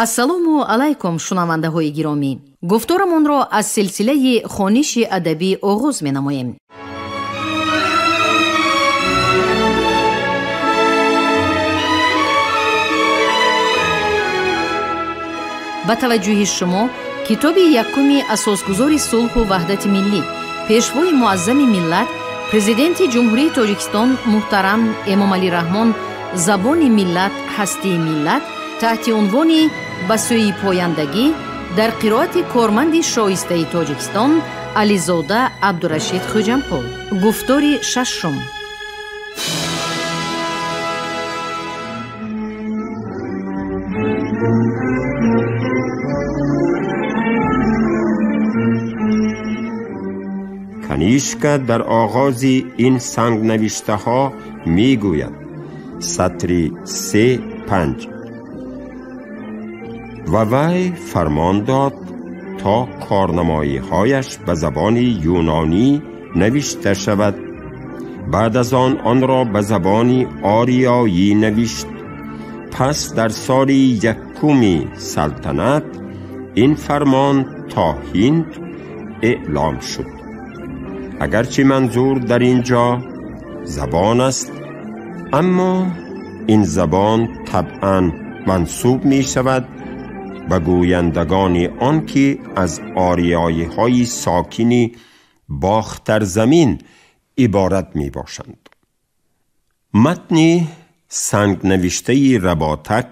ассалому алайкум шунавандаҳои гиромӣ. гуфторамонро аз силсилаи хониши адабӣ оғоз менамоем. ба таваҷҷӯҳи шумо китоби якуми асосгузори сулҳу ваҳдати миллӣ, пешвои муаззами миллат, президенти ҷумҳурии Тоҷикистон муҳтарам Эмомалӣ Раҳмон забони миллат ҳастии миллат таҳти унвони ба сӯи пояндагӣ дар қироати корманди шоистаи Тоҷикистон Ализода Абдурашид Хоҷамқул. гуфтори шашум. کنیشکا در آغاز این سنگ نوشته ها می گوید سطری 3-5 و وی فرمان داد تا کارنمایی هایش به زبان یونانی نوشته شود. بعد از آن را به زبان آریایی نوشت. پس در سال یکمی سلطنت این فرمان تا هند اعلام شد. اگرچه منظور در اینجا زبان است، اما این زبان طبعاً منسوب می شود به گویندگان آن که از آریایی های ساکنی باختر زمین عبارت می باشند. متن سنگ نوشته رباطک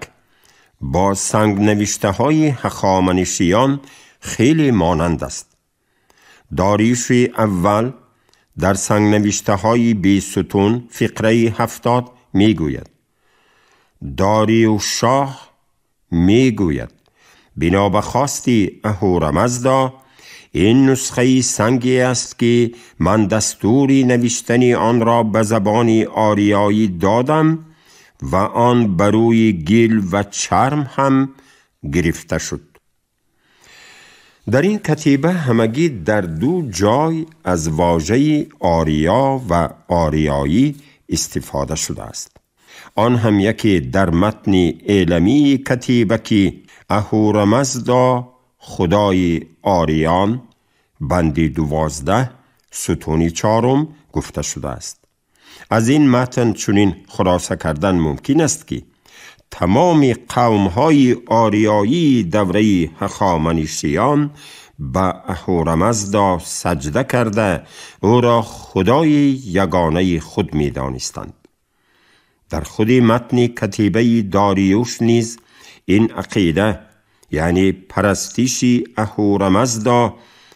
با سنگ نوشته های هخامنشیان خیلی مانند است. داریوش اول در سنگ نوشته های 20 ستون فقره 70 می گوید داریوش شاه می گوید بنا به خواست اهورامزدا این نسخه سنگی است که من دستوری نوشتن آن را به زبان آریایی دادم و آن بروی گل و چرم هم گرفته شد. در این کتیبه همگی در 2 جای از واژه آریا و آریایی استفاده شده است. آن هم یکی در متن اعلامی کتیبه که اهورامزدا خدای آریان بند 12 ستون 4 گفته شده است. از این متن چنین خلاصه کردن ممکن است که تمام قوم‌های آریایی دوره هخامنشیان به اهورامزدا سجده کرده او را خدای یگانه خود می دانستند. در خود متن کتیبه داریوش نیز این عقیده یعنی پرستش اهورامزدا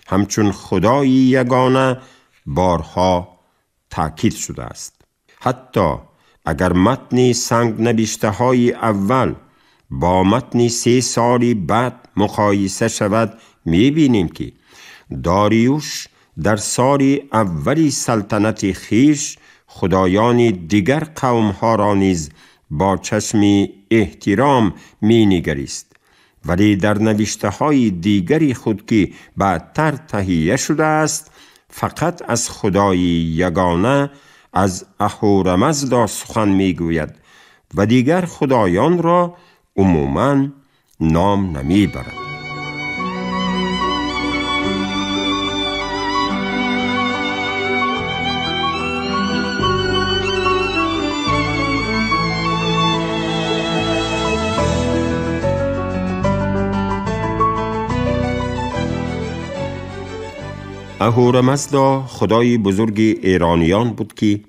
همچون خدای یگانه بارها تأکید شده است. حتی اگر متن سنگ نوشته های اول با متن 3 سال بعد مقایسه شود می بینیم که داریوش در سال اولی سلطنت خویش خدایان دیگر قوم ها را نیز با چشم احترام می نگریست، ولی در نوشته های دیگری خود که بعدتر تهیه شده است فقط از خدای یگانه از اهورامزدا سخن می گوید و دیگر خدایان را عموماً نام نمی برد. اهورامزدا خدای بزرگ ایرانیان بود که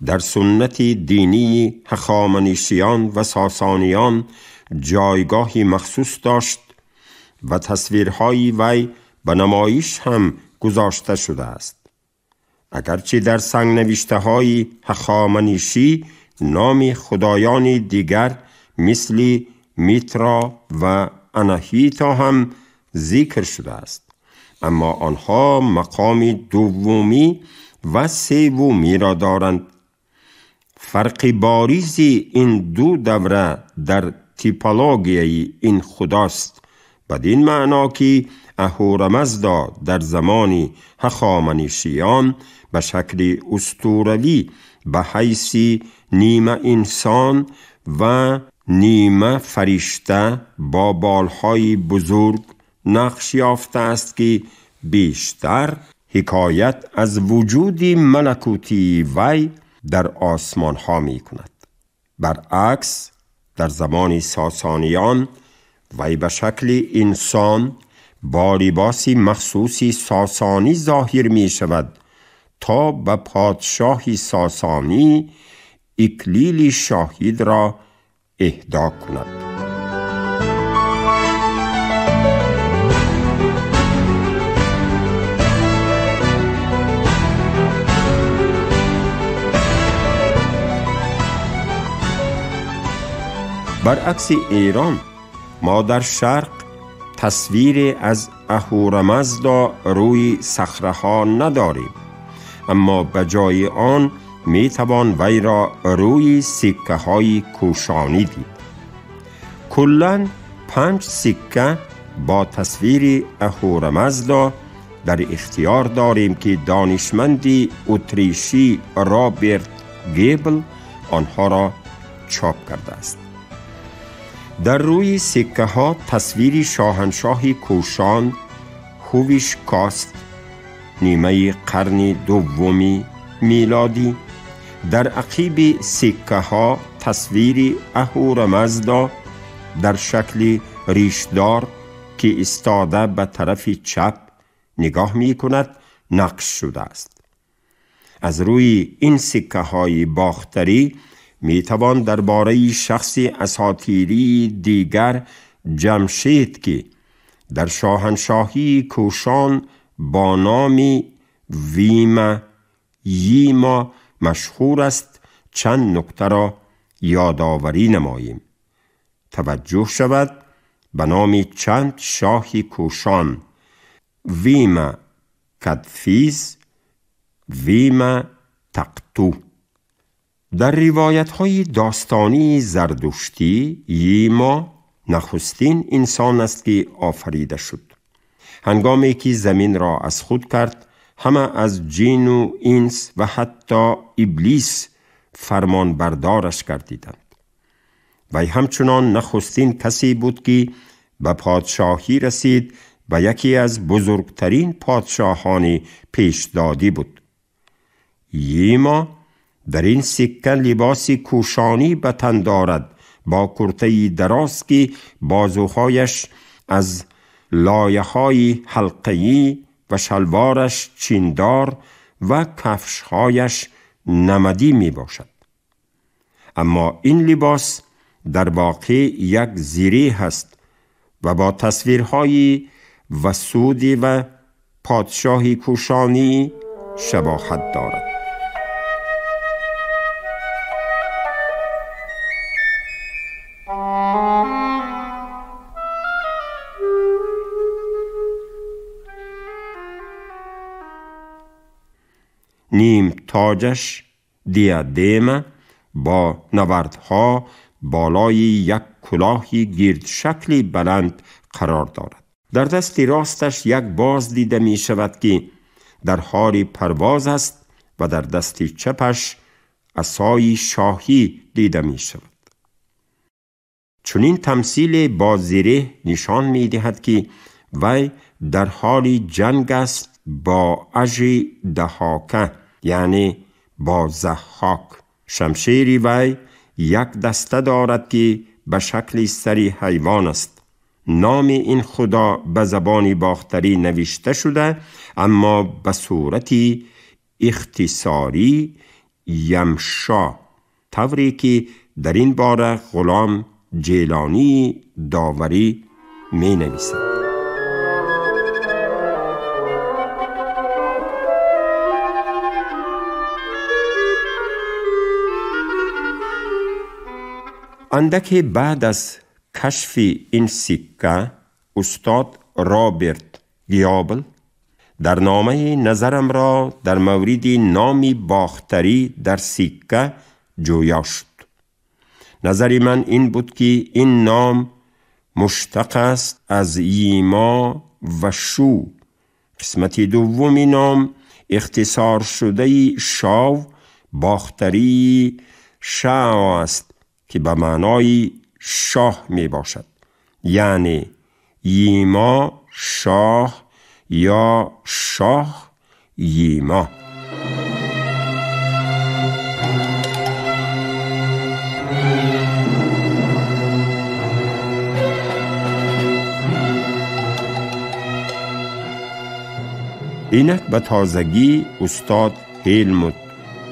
در سنت دینی هخامنشیان و ساسانیان جایگاهی مخصوص داشت و تصویرهای وی به نمایش هم گذاشته شده است. اگرچه در سنگ نوشته های هخامنشی نام خدایان دیگر مثل میترا و اناهیتا هم ذکر شده است، اما آنها مقام دومی و سومی را دارند. فرق باریز این 2 دوره در تیپولوژی این خداست، بدین معنا که اهورامزدا در زمان هخامنشیان به شکل اسطوروی به حیث نیمه انسان و نیمه فرشته با بالهای بزرگ نقش یافته است که بیشتر حکایت از وجود ملکوتی وی در آسمان ها می کند. برعکس در زمان ساسانیان وی به شکل انسان با لباسی مخصوصی ساسانی ظاهر می شود تا به پادشاه ساسانی اکلیل شاهید را اهدا کند. برعکس ایران، ما در شرق تصویری از اهورامزدا روی صخره‌ها نداریم، اما به جای آن می توان وی را روی سکه های کوشانی دید. کلاً 5 سکه با تصویر اهورامزدا در اختیار داریم که دانشمندی اتریشی رابرت گیبل آنها را چاپ کرده است. در روی سکه ها تصویر شاهنشاه کوشان هویشکاست نیمه قرن دوم میلادی، در عقیب سکه ها تصویر اهورامزدا در شکل ریشدار که ایستاده به طرف چپ نگاه می کند نقش شده است. از روی این سکه های باختری می توان درباره شخص اساطیری دیگر جمشید که در شاهنشاهی کوشان با نام ویما ییما مشهور است چند نکته را یادآوری نماییم. توجه شود به نام چند شاه کوشان: ویما کدفیز، ویما تقتو. در روایت‌های داستانی زردشتی ییما نخستین انسان است که آفریده شد. هنگامی که زمین را از خود کرد، همه از جن و انس و حتی ابلیس فرمان بردارش گردیدند. وی همچنان نخستین کسی بود که به پادشاهی رسید و یکی از بزرگترین پادشاهان پیشدادی بود. ییما در این سکه لباسی کوشانی به تن دارد با کرته دراز که بازوهایش از لایه‌های حلقه‌ای و شلوارش چیندار و کفشهایش نمدی می باشد. اما این لباس در واقع یک زره است و با تصویرهای وسودی و پادشاهی کوشانی شباهت دارد. نیم تاجش دیادم با نوردها بالای یک کلاهی گرد شکلی بلند قرار دارد. در دست راستش یک باز دیده می شود که در حال پرواز است و در دست چپش عصای شاهی دیده می شود. چنین تمثیل با زره نشان می دهد که وی در حال جنگ است با اژدهاکه، یعنی با ضحاک. شمشیر وی یک دسته دارد که به شکل سری حیوان است. نام این خدا به زبان باختری نوشته شده، اما به صورتی اختصاری یمشا، طوری که در این باره غلام جیلانی داوری می نویسد. اندک بعد از کشف این سکه، استاد رابرت گیبل در نامه نظرم را در مورد نامی باختری در سکه جویا شد. نظر من این بود که این نام مشتق است از ییما و شو. قسمت دومی نام اختصار شده شاو باختری شاو است که به معنای شاه می باشد، یعنی ییما شاه یا شاه ییما. اینک به تازگی استاد هیلموت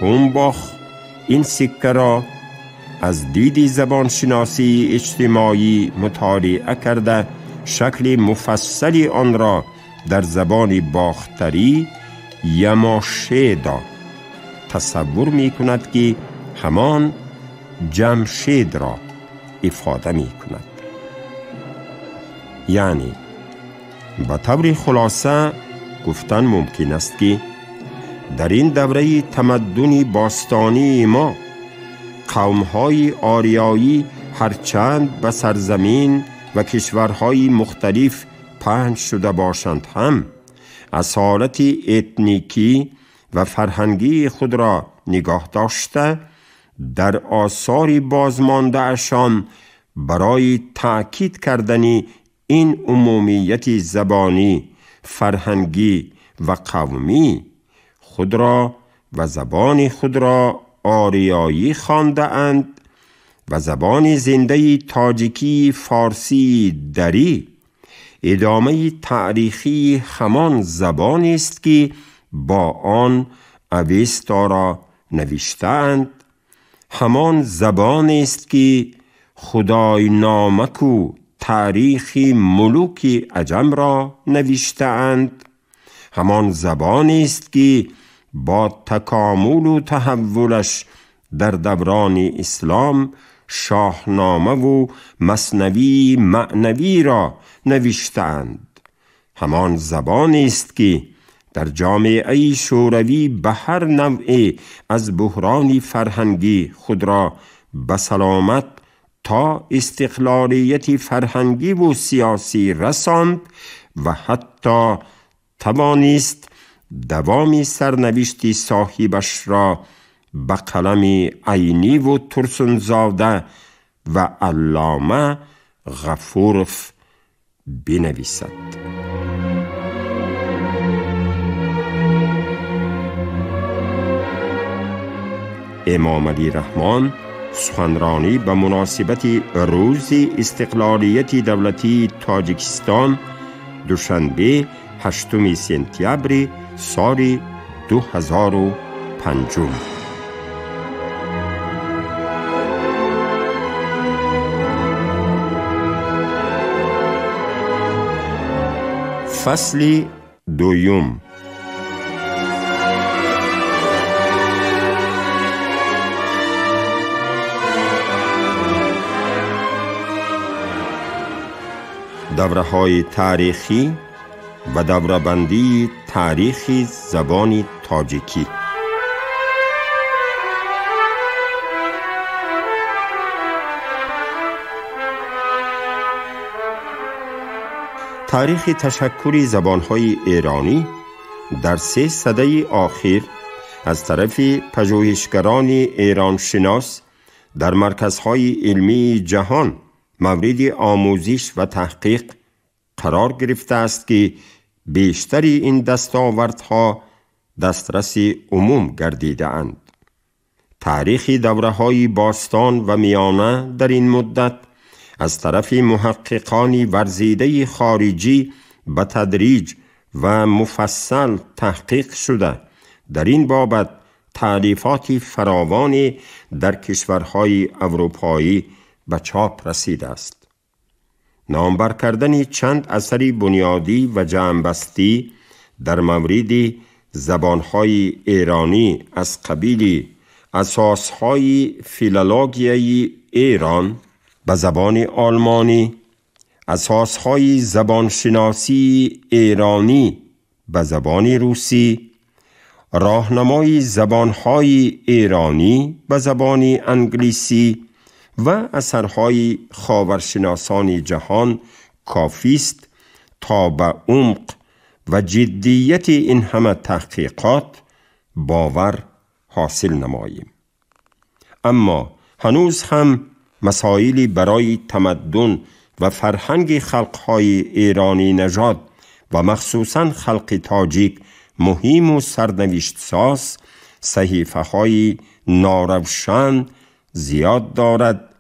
هومباخ این سکه را از دید زبانشناسی اجتماعی مطالعه کرده شکل مفصلی آن را در زبان باختری یماشیدا تصور می کند که همان جمشید را افاده می کند. یعنی به طور خلاصه گفتن ممکن است که در این دوره تمدن باستانی ما قوم‌های آریایی هرچند به سرزمین و کشورهای مختلف پهن شده باشند هم اصالت اتنیکی و فرهنگی خود را نگاه داشته در آثار بازمانده اشان برای تأکید کردن این عمومیت زبانی، فرهنگی و قومی خود را و زبان خود را آریایی خوانده اند و زبان زنده تاجیکی فارسی دری ادامه تاریخی همان زبان است که با آن اوستا را نوشتند، همان زبان است که خدای نامک و تاریخ ملوک عجم را نوشتند، همان زبان است که با تکامل و تحولش در دوران اسلام شاهنامه و مثنوی معنوی را نوشتند، همان زبان است که در جامعه شوروی به هر نوع از بحران فرهنگی خود را به سلامت تا استقلالیت فرهنگی و سیاسی رساند و حتی توانست دوام سرنوشت صاحبش را به قلم عینی و ترسنزاده و علامه غفورف بنویسد. امام علی رحمان سخنرانی به مناسبت روز استقلالیت دولتی تاجیکستان دوشنبه 8 سپتامبر سال 2005. فصل دوم. دوره‌های تاریخی و دوره‌بندی تاریخی زبان تاجیکی. تاریخ تشکل زبان‌های ایرانی در 3 سده آخر از طرف پژوهشگران ایران شناس در مرکزهای علمی جهان مورد آموزش و تحقیق قرار گرفته است که بیشتر این دستاوردها دسترس عموم گردیده اند. تاریخ دوره‌های باستان و میانه در این مدت از طرف محققان ورزیده خارجی به تدریج و مفصل تحقیق شده. در این بابت تألیفات فراوانی در کشورهای اروپایی به چاپ رسیده است. نامبر کردن چند اثر بنیادی و جمع‌بستی در مورد زبانهای ایرانی از قبیل اساسهای فیلولوژی ایران به زبان آلمانی، اساسهای زبانشناسی ایرانی به زبان روسی، راهنمای زبانهای ایرانی به زبان انگلیسی و اثرهای خاورشناسان جهان کافی است تا به عمق و جدیت این همه تحقیقات باور حاصل نماییم. اما هنوز هم مسائلی برای تمدن و فرهنگ خلقهای ایرانی نژاد و مخصوصاً خلق تاجیک مهم و سرنوشت ساز، صحیفه‌های ناروشن زیاد دارد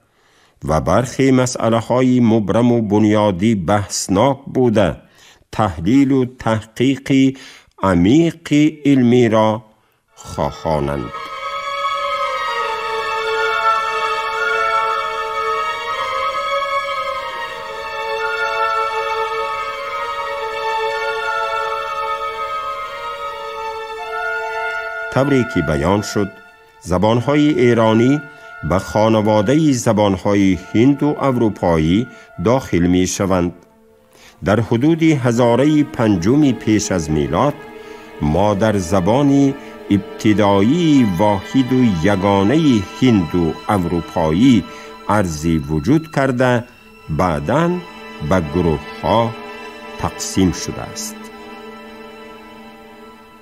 و برخی مسئله‌های مبرم و بنیادی بحثناک بوده تحلیل و تحقیق عمیق علمی را خواهانند. طوری که بیان شد، زبانهای ایرانی به خانواده زبانهای هند و اروپایی داخل می شوند. در حدود هزاره پنجم پیش از میلاد مادر زبانی ابتدایی واحد و یگانه هند و اروپایی ارزی وجود کرده بعداً به گروه ها تقسیم شده است.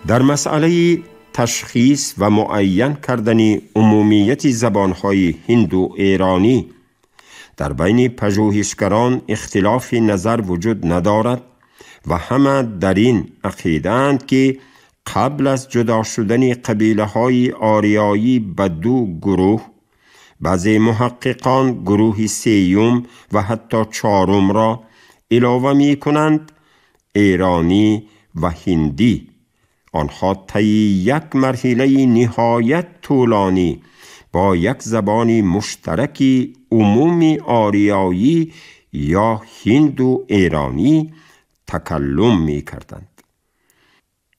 در مسئله تشخیص و معین کردن عمومیت زبانهای هند و ایرانی در بین پژوهشگران اختلاف نظر وجود ندارد و همه در این عقیده‌اند که قبل از جدا شدن قبیله های آریایی به دو گروه، بعضی محققان گروه سیوم و حتی چهارم را علاوه می کنند ایرانی و هندی. آنها طی یک مرحله نهایت طولانی با یک زبان مشترک عمومی آریایی یا هند و ایرانی تکلم می کردند.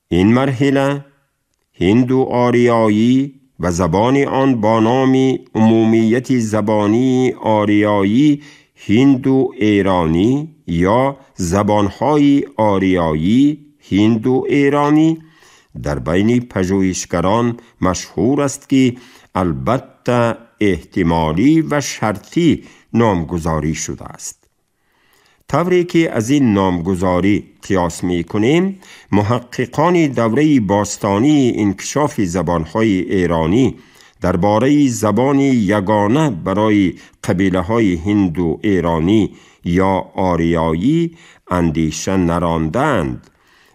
این مرحله هند و آریایی و زبان آن با نام عمومیت زبانی آریایی هند و ایرانی یا زبانهای آریایی هند و ایرانی در بین پژوهشگران مشهور است که البته احتمالی و شرطی نامگذاری شده است. طوری که از این نامگذاری قیاس می کنیم، محققان دوره باستانی انکشاف زبانهای ایرانی درباره زبان یگانه برای قبیله های هند و ایرانی یا آریایی اندیشه نراندند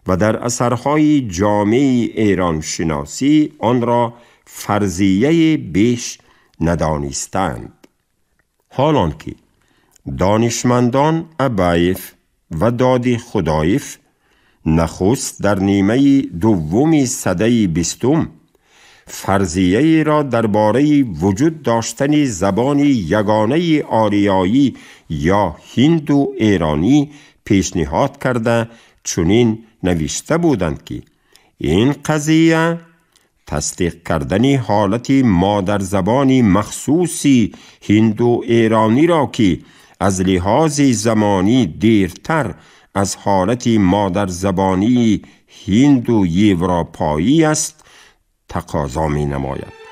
و در اثرهای جامع ایران شناسی آن را فرضیه بیش ندانستند. حالانکه دانشمندان ابایف و دادی خدایف نخست در نیمه دوم سده 20 فرضیه را درباره وجود داشتن زبان یگانه آریایی یا هند و ایرانی پیشنهاد کرده چنین نوشته بودند که این قضیه تصدیق کردن حالت مادر زبانی مخصوصی هند و ایرانی را که از لحاظ زمانی دیرتر از حالت مادر زبانی هند و اروپایی است تقاضا می نماید.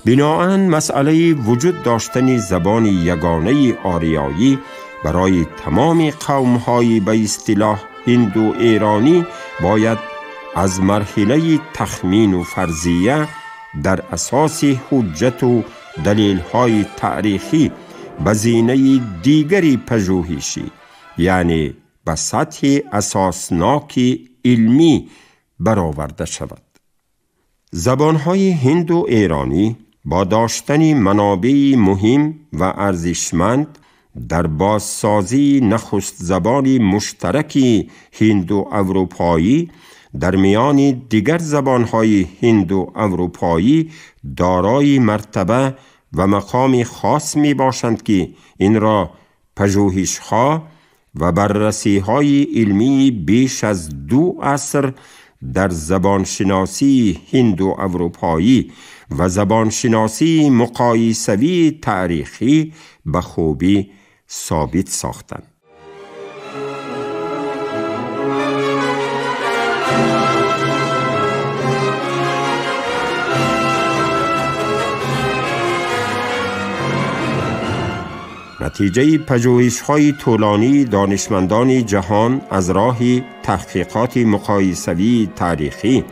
بنابراین مسئله وجود داشتن زبان یگانه آریایی برای تمام قوم‌های به اصطلاح هند و ایرانی باید از مرحله تخمین و فرضیه در اساس حجت و دلیل‌های تاریخی به زینه دیگری پژوهشی، یعنی به سطح اساسناک علمی برآورده شود. زبان‌های هند و ایرانی با داشتن منابع مهم و ارزشمند در بازسازی نخست زبان مشترک هند و اروپایی در میان دیگر زبانهای هند و اروپایی دارای مرتبه و مقام خاص می باشند که این را پژوهش‌ها و بررسی‌های علمی بیش از 2 عصر در زبانشناسی هند و اروپایی و زبانشناسی مقایسوی تاریخی به خوبی ثابت ساختند. نتیجه پژوهش‌های طولانی دانشمندان جهان از راه تحقیقات مقایسوی تاریخی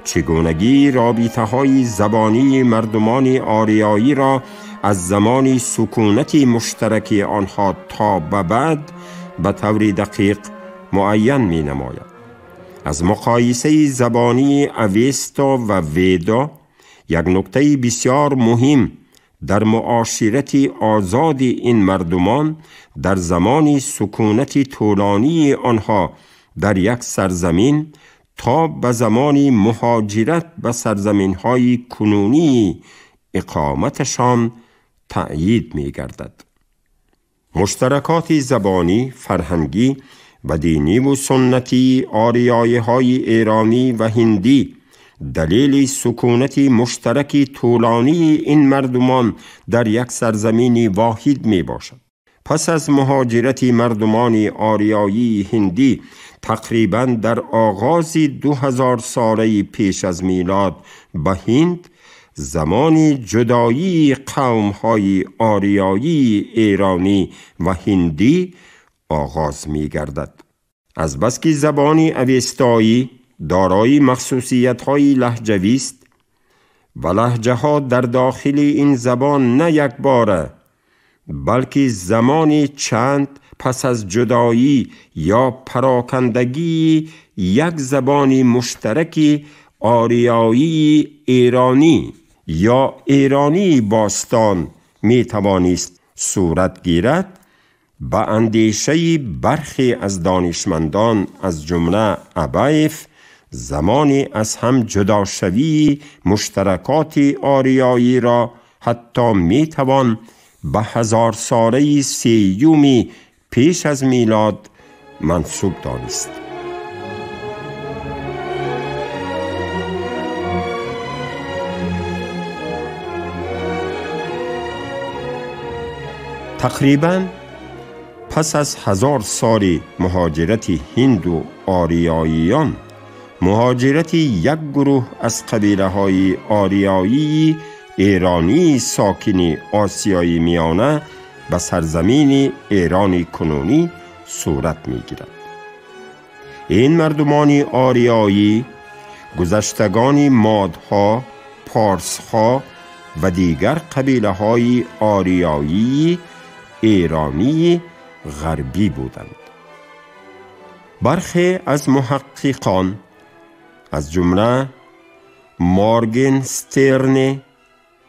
چگونگی رابطه‌های زبانی مردمان آریایی را از زمان سکونت مشترک آنها تا به بعد به طور دقیق معین می‌نماید. از مقایسه زبانی اوستا و ویدا یک نکته بسیار مهم در معاشرت آزاد این مردمان در زمان سکونت طولانی آنها در یک سرزمین تا به زمان مهاجرت به سرزمین‌های کنونی اقامتشان تأیید می‌گردد. مشترکات زبانی، فرهنگی و دینی و سنتی آریایی‌های ایرانی و هندی دلیل سکونت مشترک طولانی این مردمان در یک سرزمین واحد می باشد. پس از مهاجرت مردمان آریایی هندی تقریباً در آغاز 2000 ساله پیش از میلاد به هند، زمان جدایی قوم‌های آریایی ایرانی و هندی آغاز می گردد. از بس که زبان اوستایی دارای مخصوصیت‌های لهجوی است و لهجه‌ها در داخل این زبان نه یک باره بلکه زمان چند پس از جدایی یا پراکندگی یک زبان مشترک آریایی ایرانی یا ایرانی باستان می توانست صورت گیرد، با اندیشه برخی از دانشمندان از جمله ابایف زمان از هم جداشوی مشترکات آریایی را حتی می توان به 1000 ساله سیومی پیش از میلاد منسوب دانست. تقریباً پس از 1000 سال مهاجرت هند و آریاییان، مهاجرت یک گروه از قبیله های آریایی ایرانی ساکن آسیای میانه به سرزمین ایران کنونی صورت می گیرد. این مردمان آریایی گذشتگان مادها، پارسها و دیگر قبیله های آریایی ایرانی غربی بودند. برخی از محققان از جمله مورگنسترن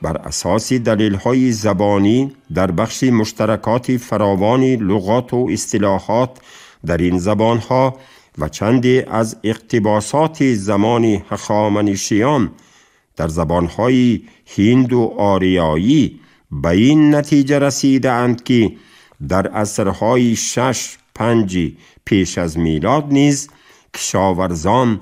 بر اساس دلیل‌های زبانی در بخش مشترکات فراوان لغات و اصطلاحات در این زبان‌ها و چندی از اقتباسات زمان هخامنشیان در زبان‌های هند و آریایی به این نتیجه رسیدند که در عصرهای 6-5 پیش از میلاد نیز کشاورزان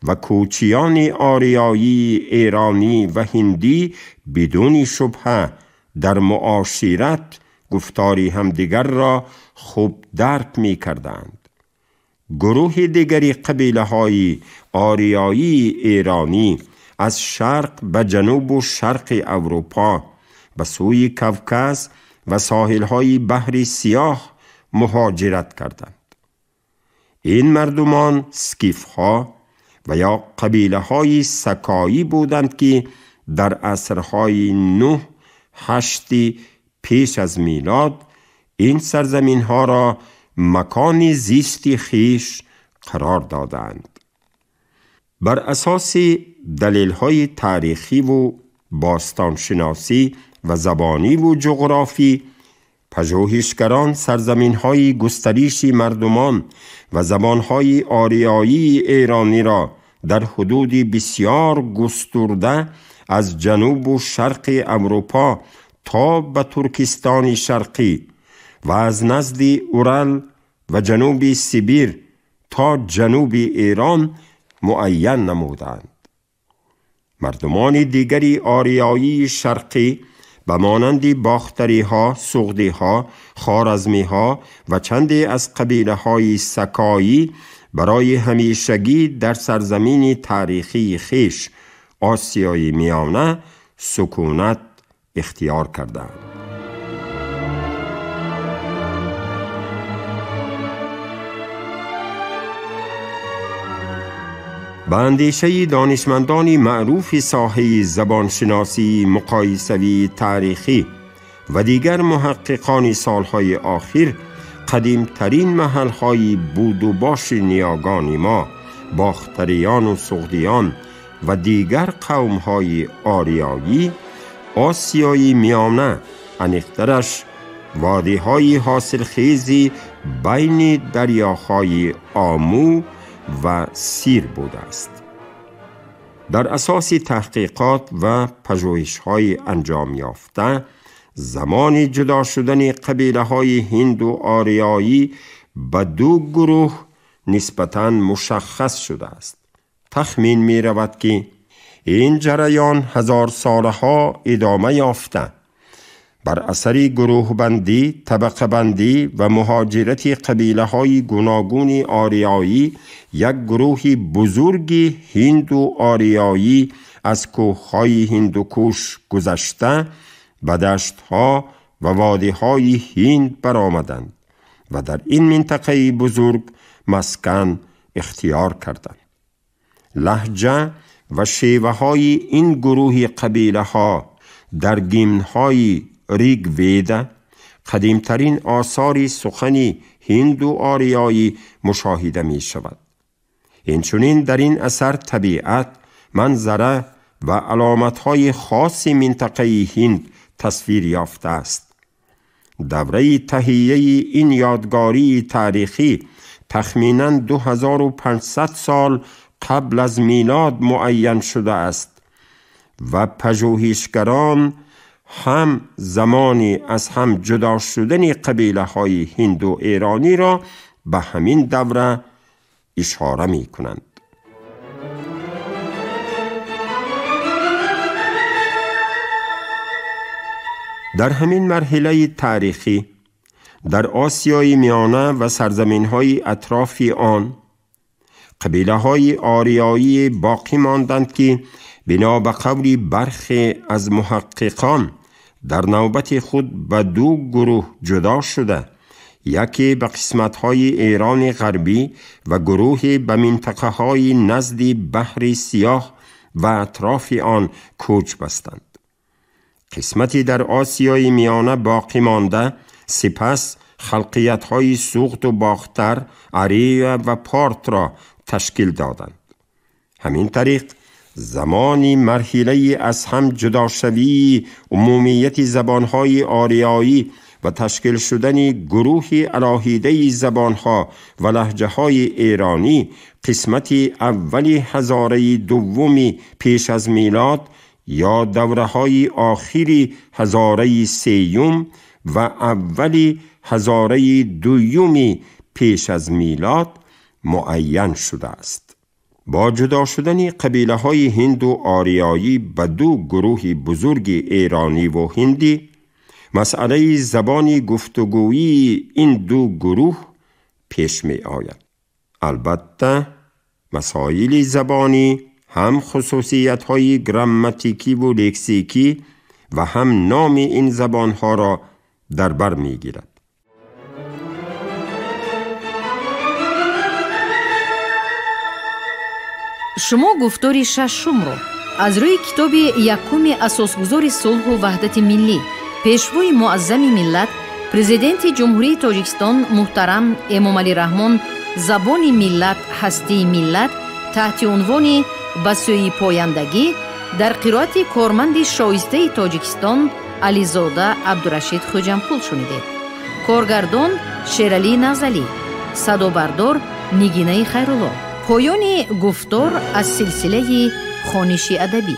و کوچیان آریایی ایرانی و هندی بدون شبهه در معاشرت گفتاری همدیگر را خوب درک می کردند. گروه دیگری قبیله های آریایی ایرانی از شرق به جنوب و شرق اروپا به سوی کوکاس و ساحل‌های بحر سیاه مهاجرت کردند. این مردمان سکیف‌ها و یا قبیله‌های سکایی بودند که در عصرهای 9-8 پیش از میلاد این سرزمین‌ها را مکان زیستی خیش قرار دادند. بر اساس دلیل‌های تاریخی و باستانشناسی و زبانی و جغرافی، پژوهشگران سرزمین‌های گستریش مردمان و زبان‌های آریایی ایرانی را در حدود بسیار گسترده از جنوب و شرق اروپا تا به ترکستان شرقی و از نزد اورال و جنوب سیبیر تا جنوب ایران معین نمودند. مردمان دیگری آریایی شرقی به مانند باختری ها، سغدی ها، خوارزمی ها و چندی از قبیله های سکایی برای همیشگی در سرزمین تاریخی خیش آسیای میانه سکونت اختیار کردند. به اندیشه دانشمندان معروف ساحه زبانشناسی، مقایسوی، تاریخی و دیگر محققان سالهای آخر، قدیمترین محل‌های بود و باش نیاگان ما، باختریان و سغدیان و دیگر قوم‌های آریایی، آسیای میانه، انیخترش وادی‌های حاصلخیزی بین دریاهای آمو و سیر بوده است. در اساس تحقیقات و پژوهش‌های انجام یافته، زمان جدا شدن قبیله‌های هند و آریایی به دو گروه نسبتاً مشخص شده است. تخمین می رود که این جریان هزار سالها ادامه یافته بر اثر گروه بندی، طبقه بندی و مهاجرت قبیله‌های گوناگون آریایی، یک گروه بزرگ هند و آریایی از کوه‌های هندوکوش گذشته به دشت‌ها و وادی‌های هند برآمدند و در این منطقه بزرگ مسکن اختیار کردند. لهجه و شیوه‌های این گروه قبیله‌ها در گیمن‌های ریگ ویدا، قدیمترین آثار سخن هند و آریایی، مشاهده می شود. اینچنین در این اثر طبیعت، منظره و علامت‌های خاص منطقه هند تصویر یافته است. دوره تهیه این یادگاری تاریخی تخمیناً 2500 سال قبل از میلاد معین شده است و پژوهشگران هم زمانی از هم جدا شدن قبیله های هند و ایرانی را به همین دوره اشاره می کنند. در همین مرحله تاریخی در آسیای میانه و سرزمین های اطراف آن، قبیله های آریایی باقی ماندند که بنا به قول برخی از محققان در نوبت خود به دو گروه جدا شده، یکی به قسمت های ایران غربی و گروهی به منطقه های نزد بحر سیاه و اطراف آن کوچ بستند. قسمتی در آسیای میانه باقی مانده سپس خلقیت های سوخت و باختر، آریه و پارت را تشکیل دادند. همین طریق زمانی مرحله از هم جدا شوی عمومیت زبانهای آریایی و تشکیل شدن گروهی علاهیده زبانها و لهجه‌های ایرانی، قسمت اولی هزاره دومی پیش از میلاد یا دوره‌های آخری هزاره سیوم و اولی هزاره دومی پیش از میلاد معین شده است. با جدا شدن قبیله های هند و آریایی به دو گروه بزرگ ایرانی و هندی، مسئله زبان گفتگویی این دو گروه پیش می آید. البته مسائل زبانی هم خصوصیت های گراماتیکی و لکسیکی و هم نام این زبان ها را در بر می گیرد. شما گفتار ششم رو از روی کتاب یکم اساسگذار صلح و وحدت ملی، پیشوای معظم ملت، پرزیدنت جمهوری تاجیکستان محترم امامعلی رحمان، زبان ملت، هستی ملت، تحت عنوان به سوی پایندگی، در قرائت کارمند شایسته تاجیکستان علیزاده عبدالرشید خوجمپول شنیدید. کارگردان شیرعلی نزلی، صدابردار نگینه خیرالله. پایان گفتار از سلسله خوانش ادبی.